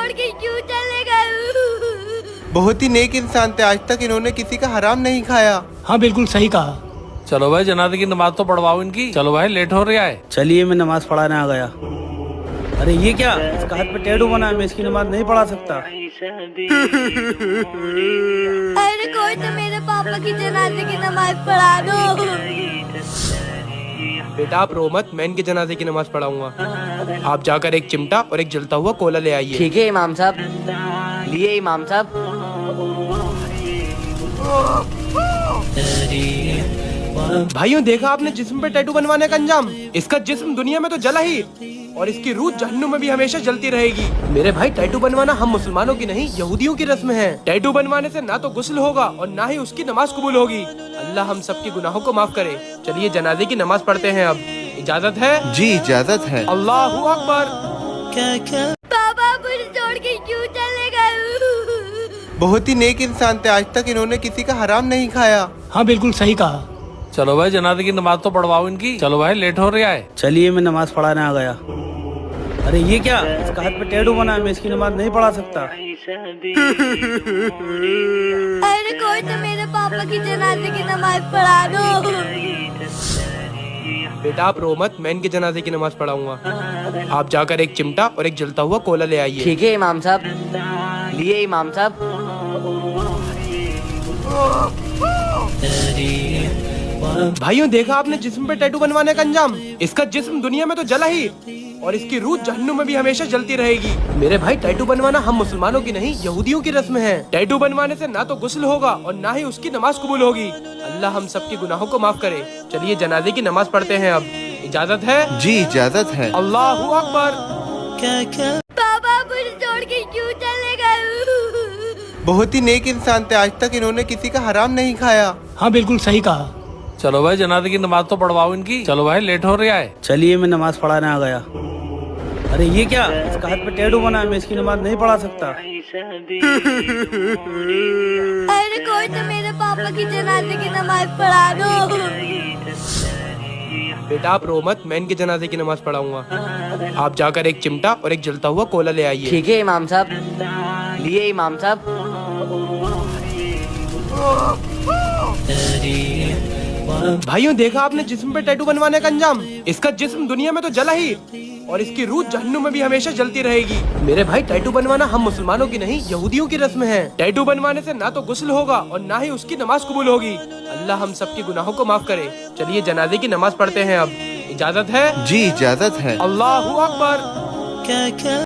छोड़ के क्यों चले गए? बहुत ही नेक इंसान थे, आज तक इन्होंने किसी का हराम नहीं खाया। हाँ बिल्कुल सही कहा। चलो भाई जनाजे की नमाज तो पढ़वाओ इनकी। चलो भाई लेट हो रहा है। चलिए मैं नमाज पढ़ाने आ गया। अरे ये क्या, इसका हाथ पे टैटू बना है, मैं इसकी नमाज नहीं पढ़ा सकता। अरे कोई तो मेरे पापा की जनाजे की नमाज पढ़ा दो। बेटा आप रो मत, मैं इनके जनाजे की नमाज पढ़ाऊंगा। आप जाकर एक चिमटा और एक जलता हुआ कोला ले आइए। ठीक है इमाम साहब। लिए इमाम साहब। भाइयों देखा आपने जिस्म पे टैटू बनवाने का अंजाम? इसका जिस्म दुनिया में तो जला ही और इसकी रूह जहन्नुम में भी हमेशा जलती रहेगी। मेरे भाई टैटू बनवाना हम मुसलमानों की नहीं यहूदियों की रस्म है। टैटू बनवाने से ना तो गुस्ल होगा और ना ही उसकी नमाज कबूल होगी। अल्लाह हम सबके गुनाहों को माफ करे। चलिए जनाजे की नमाज पढ़ते हैं अब। इजाजत है? जी इजाजत है। अल्लाहू अकबर। पापा मुझे छोड़ के क्यों चले गए? बहुत ही नेक इंसान थे, आज तक इन्होंने किसी का हराम नहीं खाया। हाँ बिल्कुल सही कहा। चलो भाई जनाजे की नमाज तो पढ़वाओ इनकी। चलो भाई लेट हो रहा है। चलिए मैं नमाज पढ़ाने आ गया। अरे ये क्या, इसका हाथ पे टैटू बना है, मैं इसकी नमाज नहीं पढ़ा सकता। अरे कोई तो मेरे पापा की जनाजे की नमाज पढ़ा दो। बेटा आप रो मत, मैं इनके जनाजे की नमाज पढ़ाऊंगा। आप जाकर एक चिमटा और एक जलता हुआ कोला ले आइए। ठीक है इमाम साहब। लिए इमाम साहब। भाइयों देखा आपने जिस्म पे टैटू बनवाने का अंजाम? इसका जिस्म दुनिया में तो जला ही और इसकी रूह जहन्नुम में भी हमेशा जलती रहेगी। मेरे भाई टैटू बनवाना हम मुसलमानों की नहीं यहूदियों की रस्म है। टैटू बनवाने से ना तो गुस्ल होगा और ना ही उसकी नमाज कबूल होगी। अल्लाह हम सबके गुनाहों को माफ करे। चलिए जनाजे की नमाज पढ़ते हैं अब। इजाजत है? जी इजाजत है। अल्लाहू अकबर। पापा मुझे छोड़ के क्यों चले गए? बहुत ही नेक इंसान थे, आज तक इन्होंने किसी का हराम नहीं खाया। हाँ बिल्कुल सही कहा। चलो भाई जनाजे की नमाज तो पढ़वाओ इनकी। चलो भाई लेट हो रहा है। चलिए मैं नमाज पढ़ाने आ गया। अरे ये क्या, इसका हाथ पे टैटू बना है, मैं इसकी नमाज नहीं पढ़ा सकता। अरे कोई तो मेरे पापा की जनाजे की नमाज पढ़ा दो। बेटा आप रो मत, मैं इनके जनाजे की नमाज पढ़ाऊंगा। आप जाकर एक चिमटा और एक जलता हुआ कोला ले आइए। ठीक है इमाम साहब। लिए इमाम साहब। भाइयों देखा आपने जिस्म पे टैटू बनवाने का अंजाम? इसका जिस्म दुनिया में तो जला ही और इसकी रूह जहन्नुम में भी हमेशा जलती रहेगी। मेरे भाई टैटू बनवाना हम मुसलमानों की नहीं यहूदियों की रस्म है। टैटू बनवाने से ना तो गुस्ल होगा और ना ही उसकी नमाज कबूल होगी। अल्लाह हम सबके गुनाहों को माफ करे। चलिए जनाजे की नमाज पढ़ते हैं अब। इजाजत है? जी इजाजत है। अल्लाहू अकबर।